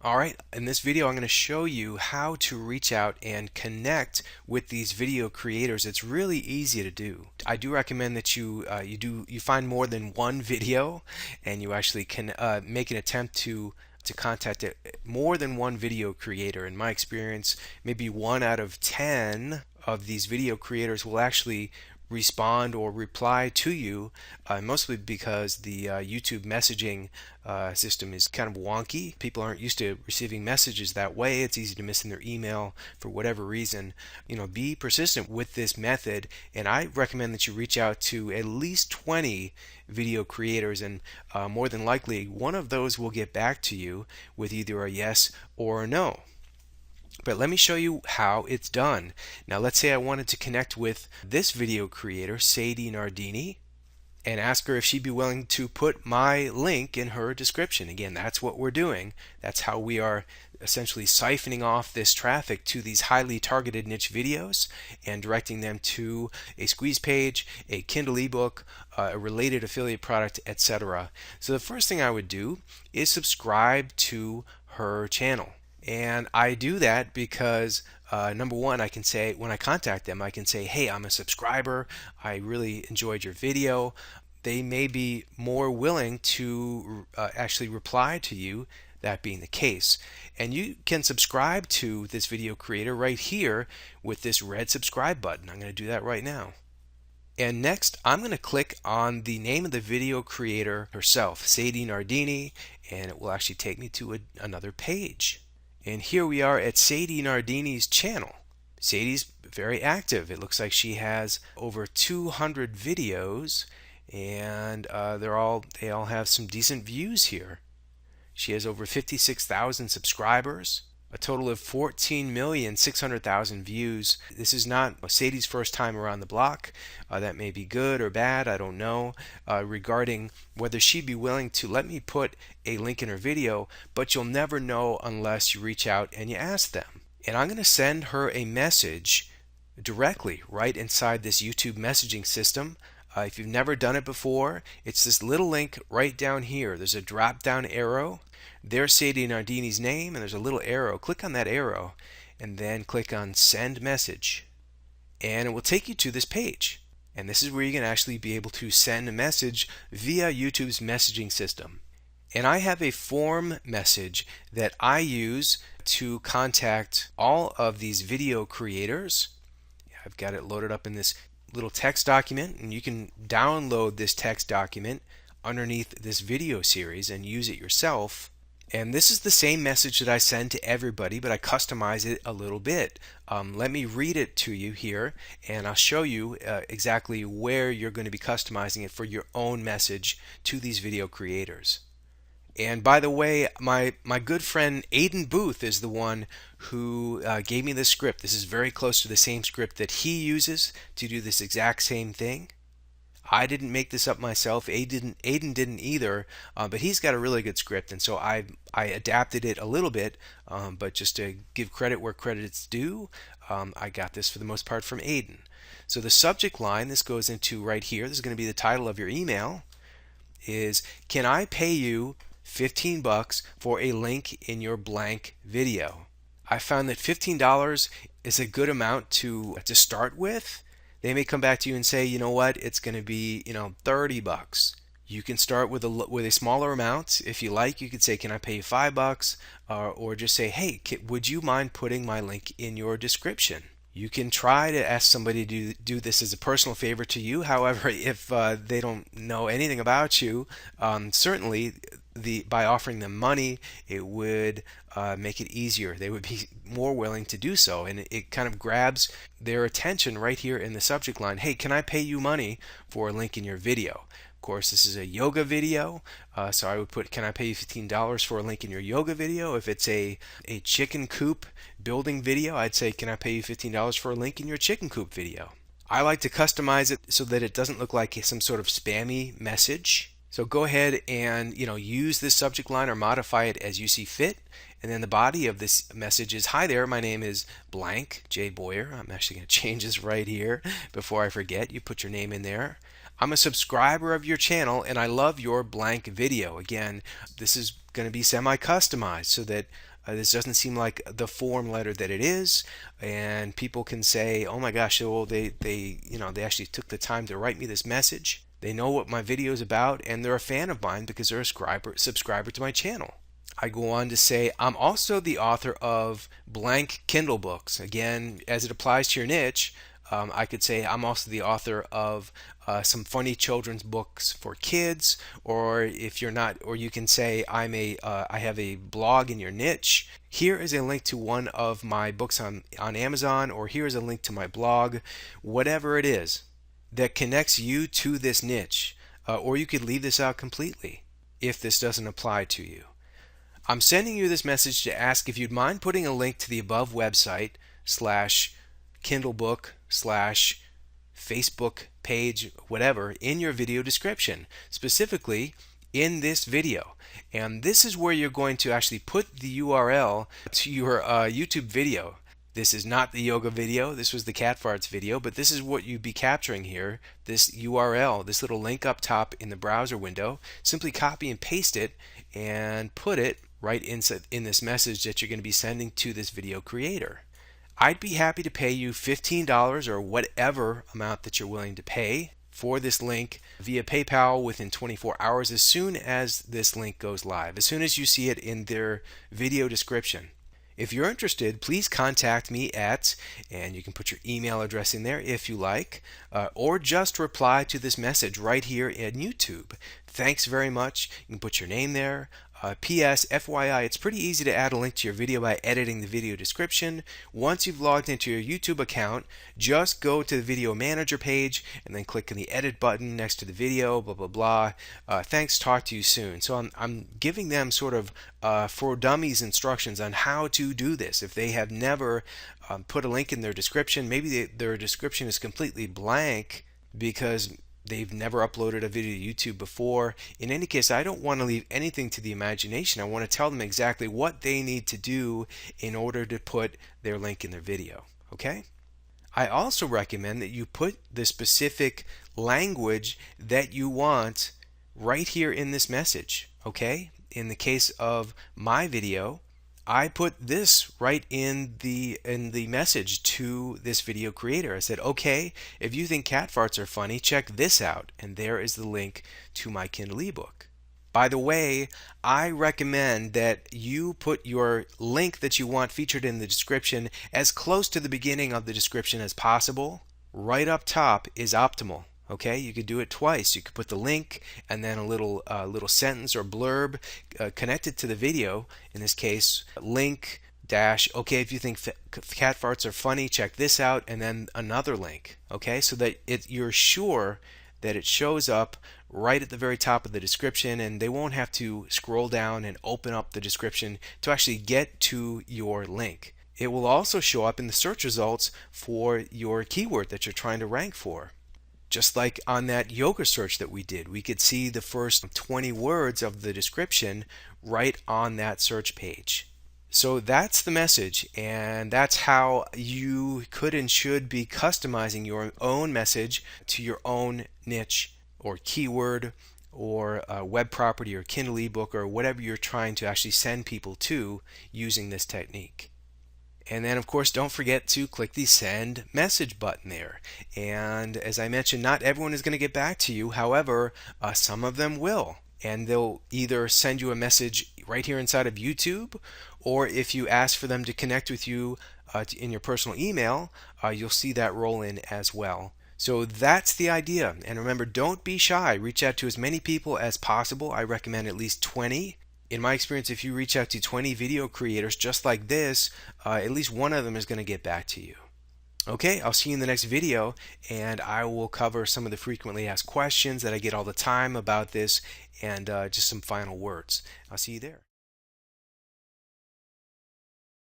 Alright, in this video I'm going to show you how to reach out and connect with these video creators. It's really easy to do. I do recommend that you find more than one video and you actually can make an attempt to contact more than one video creator. In my experience, maybe 1 out of 10 of these video creators will actually respond or reply to you, mostly because the YouTube messaging system is kind of wonky. People aren't used to receiving messages that way. It's easy to miss in their email for whatever reason. Be persistent with this method, and I recommend that you reach out to at least 20 video creators, and more than likely one of those will get back to you with either a yes or a no. But let me show you how it's done. Now let's say I wanted to connect with this video creator, Sadie Nardini, and ask her if she'd be willing to put my link in her description. Again, that's what we're doing. That's how we are essentially siphoning off this traffic to these highly targeted niche videos and directing them to a squeeze page, a Kindle ebook, a related affiliate product, etc. So the first thing I would do is subscribe to her channel. And I do that because number one, I can say when I contact them, I can say, hey, I'm a subscriber. I really enjoyed your video. They may be more willing to actually reply to you, that being the case. And you can subscribe to this video creator right here with this red subscribe button. I'm going to do that right now. And next, I'm going to click on the name of the video creator herself, Sadie Nardini, and it will actually take me to another page. And here we are at Sadie Nardini's channel. Sadie's very active. It looks like she has over 200 videos, and they all have some decent views here. She has over 56,000 subscribers, a total of 14,600,000 views. This is not Sadie's first time around the block. That may be good or bad, I don't know, regarding whether she'd be willing to let me put a link in her video, but you'll never know unless you reach out and you ask them. And I'm going to send her a message directly right inside this YouTube messaging system. If you've never done it before, it's this little link right down here. There's a drop down arrow. There's Sadie Nardini's name, and there's a little arrow. Click on that arrow and then click on send message, and it will take you to this page. And this is where you can actually be able to send a message via YouTube's messaging system. And I have a form message that I use to contact all of these video creators. I've got it loaded up in this little text document, and you can download this text document underneath this video series and use it yourself. And this is the same message that I send to everybody, but I customize it a little bit. Let me read it to you here, and I'll show you exactly where you're going to be customizing it for your own message to these video creators. And by the way, my good friend Aiden Booth is the one who gave me this script. This is very close to the same script that he uses to do this exact same thing. I didn't make this up myself. Aiden didn't either, but he's got a really good script, and so I adapted it a little bit, but just to give credit where credit's due, I got this for the most part from Aiden. So the subject line, this goes into right here, this is going to be the title of your email, is can I pay you 15 bucks for a link in your blank video? I found that $15 is a good amount to start with. They may come back to you and say, you know what, it's going to be 30 bucks. You can start with a smaller amount. If you like, you could say, can I pay you 5 bucks? Or just say, hey, would you mind putting my link in your description? You can try to ask somebody to do this as a personal favor to you. However, if they don't know anything about you, certainly by offering them money, it would make it easier. They would be more willing to do so, and it kind of grabs their attention right here in the subject line. Hey, can I pay you money for a link in your video? Of course, this is a yoga video, so I would put, can I pay you $15 for a link in your yoga video? If it's a chicken coop building video, I'd say, can I pay you $15 for a link in your chicken coop video? I like to customize it so that it doesn't look like some sort of spammy message. So go ahead and use this subject line or modify it as you see fit. And then the body of this message is, hi there, my name is blank, Jay Boyer. I'm actually going to change this right here before I forget. You put your name in there. I'm a subscriber of your channel and I love your blank video. Again, this is going to be semi-customized so that This doesn't seem like the form letter that it is, and people can say, "Oh my gosh, well they actually took the time to write me this message. They know what my video is about, and they're a fan of mine because they're a subscriber to my channel." I go on to say, I'm also the author of blank Kindle books. Again, as it applies to your niche, I could say I'm also the author of some funny children's books for kids, or if you're not, or you can say I have a blog in your niche. Here is a link to one of my books on Amazon, or here is a link to my blog, whatever it is that connects you to this niche. Or you could leave this out completely if this doesn't apply to you. I'm sending you this message to ask if you'd mind putting a link to the above website slash Kindle book slash Facebook page, whatever, in your video description, specifically in this video. And this is where you're going to actually put the URL to your YouTube video. This is not the yoga video, this was the cat farts video, but this is what you'd be capturing here, this URL, this little link up top in the browser window. Simply copy and paste it and put it right inside in this message that you're going to be sending to this video creator. I'd be happy to pay you $15 or whatever amount that you're willing to pay for this link via PayPal within 24 hours as soon as this link goes live, as soon as you see it in their video description. If you're interested, please contact me at, and you can put your email address in there if you like, or just reply to this message right here in YouTube. Thanks very much. You can put your name there. P.S. FYI, it's pretty easy to add a link to your video by editing the video description. Once you've logged into your YouTube account, just go to the video manager page and then click on the edit button next to the video, blah, blah, blah. Thanks, talk to you soon. So I'm giving them sort of for dummies instructions on how to do this. If they have never put a link in their description, maybe their description is completely blank because they've never uploaded a video to YouTube before. In any case, I don't want to leave anything to the imagination. I want to tell them exactly what they need to do in order to put their link in their video. Okay? I also recommend that you put the specific language that you want right here in this message. Okay? In the case of my video, I put this right in the message to this video creator. I said, okay, if you think cat farts are funny, check this out. And there is the link to my Kindle ebook. By the way, I recommend that you put your link that you want featured in the description as close to the beginning of the description as possible. Right up top is optimal. Okay, you could do it twice. You could put the link and then a little sentence or blurb connected to the video. In this case, link dash, okay, if you think cat farts are funny, check this out, and then another link. Okay, so that you're sure that it shows up right at the very top of the description, and they won't have to scroll down and open up the description to actually get to your link. It will also show up in the search results for your keyword that you're trying to rank for. Just like on that yoga search that we did, we could see the first 20 words of the description right on that search page. So that's the message, and that's how you could and should be customizing your own message to your own niche or keyword or web property or Kindle ebook or whatever you're trying to actually send people to using this technique. And then, of course, don't forget to click the send message button there. And as I mentioned, not everyone is going to get back to you. However, some of them will. And they'll either send you a message right here inside of YouTube, or if you ask for them to connect with you in your personal email, you'll see that roll in as well. So that's the idea. And remember, don't be shy. Reach out to as many people as possible. I recommend at least 20. In my experience, if you reach out to 20 video creators just like this, at least one of them is going to get back to you. Okay, I'll see you in the next video, and I will cover some of the frequently asked questions that I get all the time about this and just some final words. I'll see you there.